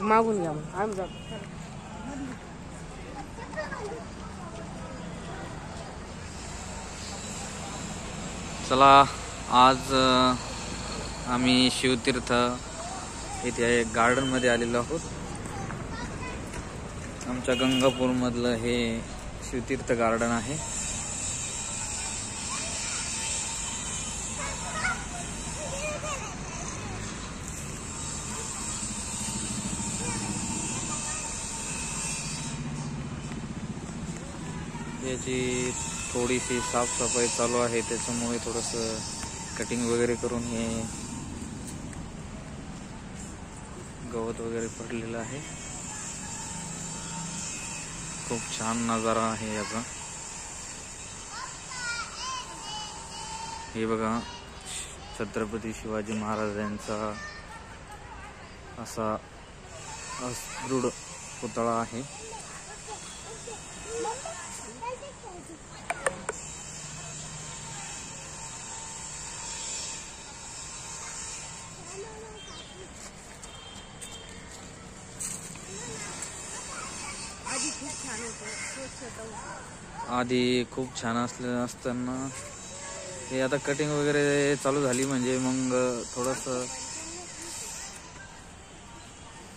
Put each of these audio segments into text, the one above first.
मागून घ्या मग आम्ही जातो. चला आज आम्ही शिवतीर्थ इथे गार्डन मध्ये आलेलो आहोत. आमच्या गंगापूर मधलं हे शिवतीर्थ गार्डन आहे. याची थोडीशी साफसफाई चालू आहे, त्याच्यामुळे थोडस कटिंग वगैरे करून हे गवत वगैरे पडलेलं आहे. खूप छान नजारा आहे याचा. हे बघा छत्रपती शिवाजी महाराजांचा असा दृढ पुतळा आहे. आधी खूप छान असताना हे आता कटिंग वगैरे चालू झाली म्हणजे मग थोडस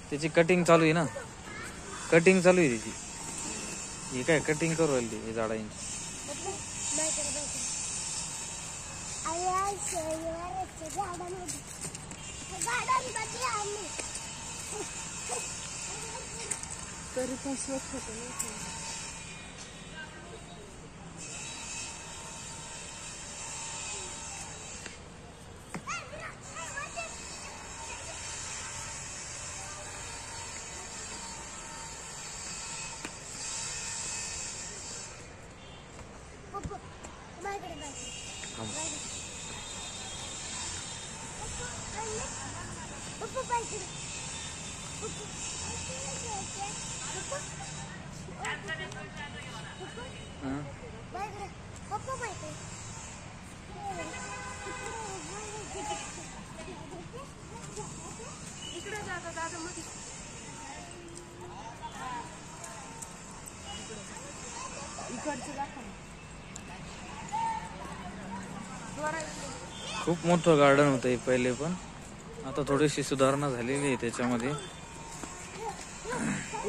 त्याची कटिंग चालू आहे ना. कटिंग चालू आहे त्याची. हे काय कटिंग करू राहिली हे झाडांची. तरी पण स्वच्छ होतं. खूप मोठं गार्डन होतं पहिले, पण आता थोडीशी सुधारणा झालेली आहे त्याच्यामध्ये.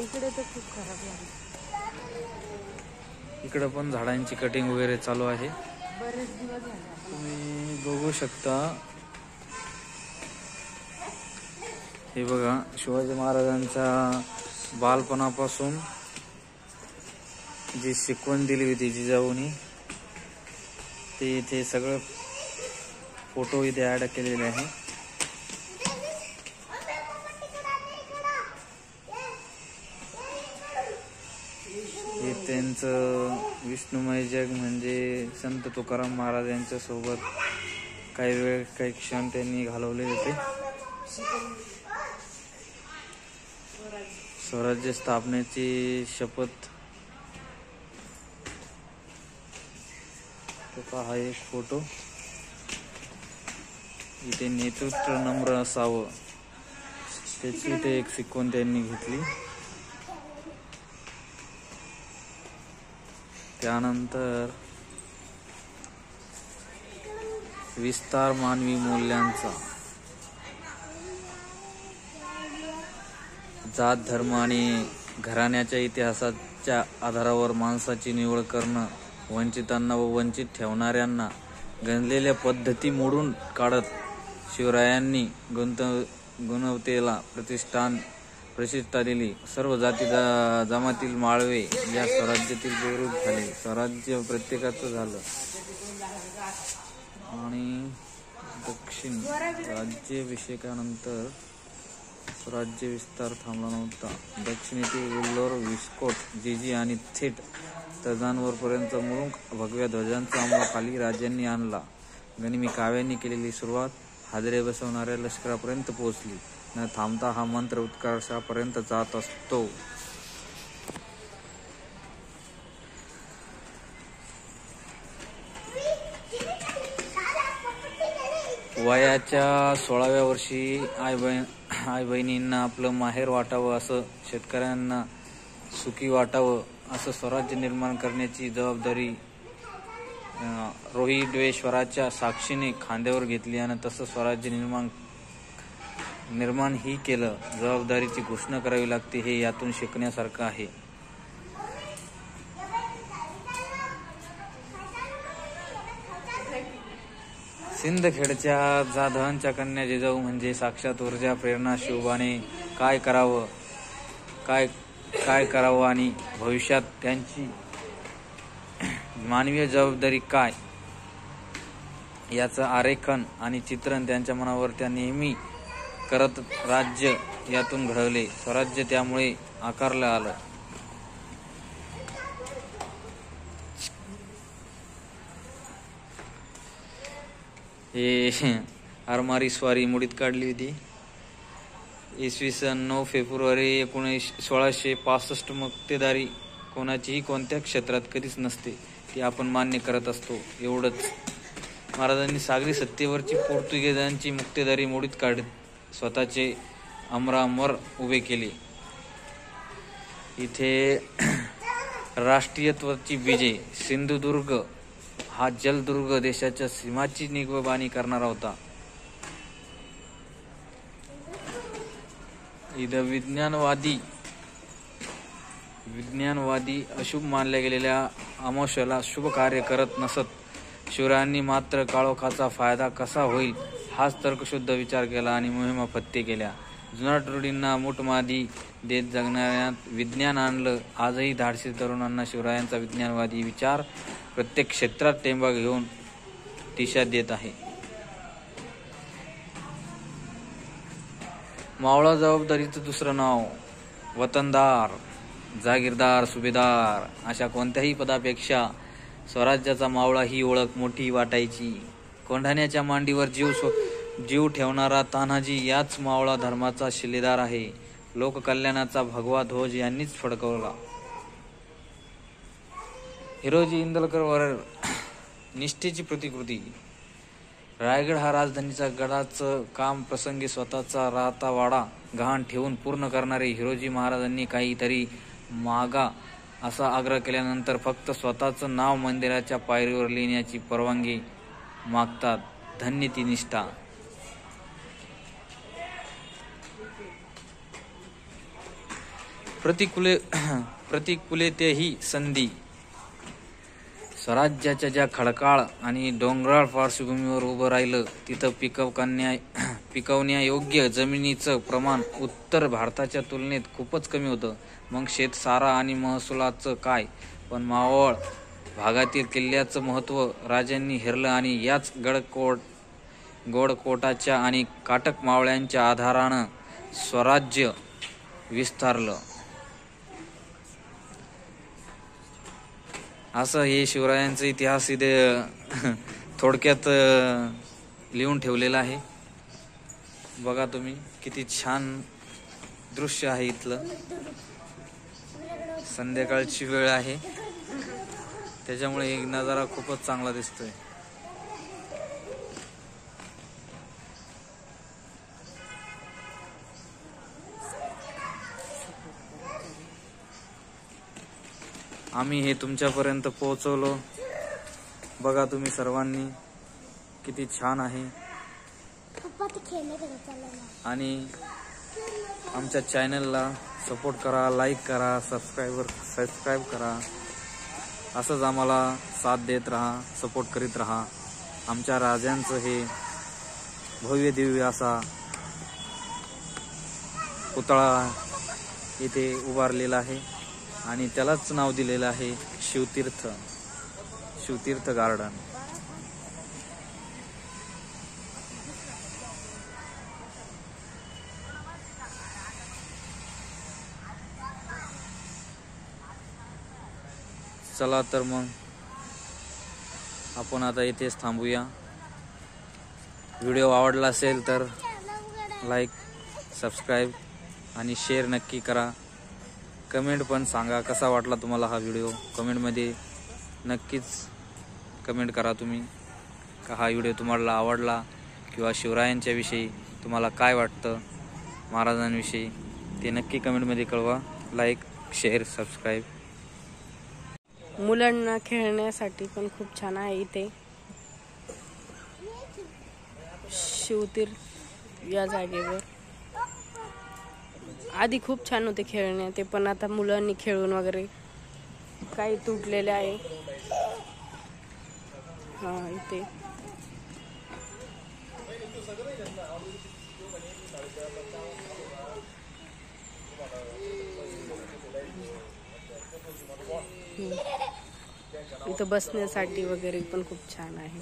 इकडे तर खूप खराब आहे. इकडे पण झाडांची कटिंग वगैरे चालू आहे. बरेच दिवस झाले. तुम्ही बघू शकता. हे बघा शिवाजी महाराजांच्या बालपणापासून जी शिकवण दिली होती जिजाऊनी, ते इथे सगळं फोटो इथे ऍड केलेले आहे. हे त्यांचं विष्णुमय जग म्हणजे संत तुकाराम महाराज यांच्या सोबत काही क्षण त्यांनी घालवले होते. स्वराज्य स्थापनेची शपथ. हा एक फोटो. इथे नेतृत्व नम्र असावं त्याची इथे एक शिकवण त्यांनी घेतली. त्यानंतर विस्तार मानवी मूल्यांचा. जात धर्म आणि घराण्याच्या इतिहासाच्या आधारावर माणसाची निवड करणं, वंचितांना व वंचित ठेवणाऱ्यांना गणलेल्या पद्धती मोडून काढत शिवरायांनी गुणवत्तेला प्रतिष्ठा दिली. सर्व जाती जमातील माळवे या स्वराज्यातील जागृत झाले. स्वराज्य प्रत्येकाचं झालं. आणि दक्षिण राज्याभिषेकानंतर स्वराज्य विस्तार थांबला नव्हता. दक्षिणेतील वेल्लोर, विस्कोट, जिजी आणि थेट तंजावरपर्यंत मुळूक भगव्या ध्वजांचा अंमलाखाली राज्यांनी आणला. गनिमी काव्यांनी केलेली सुरुवात हादरे बसवणाऱ्या लष्करापर्यंत पोहोचली. न थांबता हा मंत्र उत्कर्षापर्यंत जात असतो. वयाच्या 16व्या वर्षी आई बहिणींना आपलं माहेर वाटावं, असं शेतकऱ्यांना सुखी वाटावं, असं स्वराज्य निर्माण करण्याची जबाबदारी रोहिडेश्वराच्या साक्षीने खांद्यावर घेतली आणि तसं स्वराज्य निर्माण ही केलं. जबाबदारीची घोषणा करावी लागते, हे यातून शिकण्यासारखं आहे. सिंदखेडच्या जाधवांच्या कन्या जिजाऊ म्हणजे साक्षात ऊर्जा, प्रेरणा. शिवबाने काय करावं आणि भविष्यात त्यांची मानवीय जबाबदारी काय याचं आरेखन आणि चित्रण त्यांच्या मनावर त्या नेहमी करत. राज्य यातून घडवले, स्वराज्य त्यामुळे आकारलं आलं. हे आरमारी स्वारी मुडीत काढली होती. इसवी सन 9 फेब्रुवारी 1665. मक्तेदारी कोणाचीही कोणत्या क्षेत्रात कधीच नसते, ती आपण मान्य करत असतो, एवढंच. महाराजांनी सागरी सत्तेवरची पोर्तुगीजांची मक्तेदारी मोडीत काढत स्वतःचे अमरामर उभे केले. इथे राष्ट्रीयत्वाची बीजे. सिंधुदुर्ग हा जलदुर्ग देशाच्या सीमाची निगराणी करणारा होता. इथं विज्ञानवादी अशुभ मानल्या गेलेल्या अमावस्येला शुभ कार्य करत नसत. शिवरायांनी मात्र काळोखाचा फायदा कसा होईल हाच तर्कशुद्ध विचार केला आणि मोहिमा फत्ते केल्या. जुनाट रूढींना मूठमादी देत जगण्यात विज्ञान आणलं. आजही धाडसी तरुणांना शिवरायांचा विज्ञानवादी विचार प्रत्येक क्षेत्रात टेंबा घेऊन दिशा देत आहे. मावळा जबाबदारीचं दुसरं नाव. वतनदार, जागीरदार, सुभेदार अशा कोणत्याही पदापेक्षा स्वराज्याचा मावळा ही ओळख मोठी वाटायची. कोंढाण्याच्या मांडीवर जीव ठेवणारा तान्हाजी याच मावळा धर्माचा शिलेदार आहे. लोककल्याणाचा भगवा ध्वज यांनीच फडकवला. हिरोजी इंदलकर निष्ठेची प्रतिकृती. रायगड हा राजधानीचा गडाचं काम प्रसंगी स्वतःचा राहता वाडा गहाण ठेवून पूर्ण करणारे हिरोजी महाराजांनी काहीतरी मागा असा आग्रह केल्यानंतर फक्त स्वतःचं नाव मंदिराच्या पायरीवर लिहिण्याची परवानगी मागतात. धन्य ती निष्ठा. प्रतिकूलतेही संधी. स्वराज्याच्या ज्या खडकाळ आणि डोंगराळ पार्श्वभूमीवर उभं राहिलं तिथं पिकवण्यायोग्य जमिनीचं प्रमाण उत्तर भारताच्या तुलनेत खूपच कमी होतं. मग शेतसारा आणि महसुलाचं काय? पण मावळ भागातील किल्ल्याचं महत्त्व राजांनी हेरलं आणि याच गोडकोटाच्या आणि काटक मावळ्यांच्या आधारानं स्वराज्य विस्तारलं. असं हे शिवरायांचा इतिहास इथे थोडक्यात लिहून ठेवलेला आहे. बघा तुम्ही किती छान दृश्य आहे इथलं. संध्याकाळची वेळ आहे त्याच्यामुळे एक नजारा खूपच चांगला दिसतोय. आम्ही हे तुमच्यापर्यंत पोहोचवलो. बघा तुम्ही सर्वांनी किती छान आहे. आणि आमच्या चॅनलला सपोर्ट करा, लाईक करा, सबस्क्राईब करा. असंच आम्हाला साथ देत राहा, सपोर्ट करीत राहा. आमच्या राजांचं हे भव्य दिव्य असा पुतळा इथे उभारलेला आहे आणि त्यालाच नाव दिलेलं आहे शिवतीर्थ गार्डन. चला तर मग आपण आता इथेच थांबूया. व्हिडिओ आवडला असेल तर लाईक, सबस्क्राईब आणि शेअर नक्की करा. कमेंट पण सांगा कसा वाटला तुम्हाला हा व्हिडिओ. कमेंटमध्ये नक्कीच कमेंट करा तुम्ही का हा व्हिडिओ तुम्हाला आवडला किंवा शिवरायांच्या विषयी तुम्हाला काय वाटतं. महाराजांविषयी ते नक्की कमेंटमध्ये कळवा. Like, share, subscribe. मुलांना खेळण्यासाठी पण खूप छान आहे इथे. शिवतीर्थ या जागेवर आधी खूप छान होते खेळणे, ते पण आता मुलांनी खेळून वगैरे काही तुटलेले आहे. हा इथे इथं बसण्यासाठी वगैरे पण खूप छान आहे.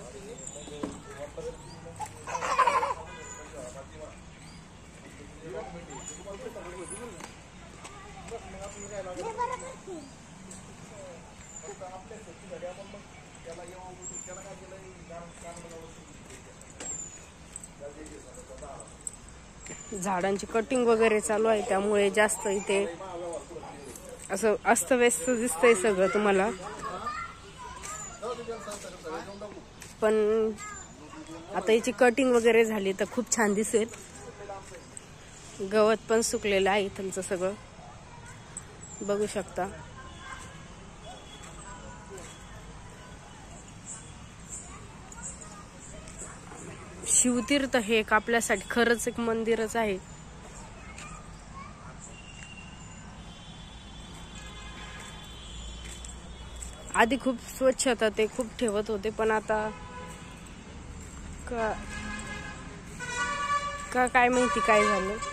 झाडांची कटिंग वगैरे चालू आहे, त्यामुळे जास्त इथे असं अस्तव्यस्त दिसतंय सगळं तुम्हाला. पण आता याची कटिंग वगैरे झाली तर खूप छान दिसेल. गवत पण सुकलेलं आहे त्यांचं सगळं बघू शकता. शिवतीर्थ हे एक आपल्यासाठी खरंच एक मंदिरच आहे. आधी खूप स्वच्छता ते खूप ठेवत होते, पण आता का काय माहिती काय झालं.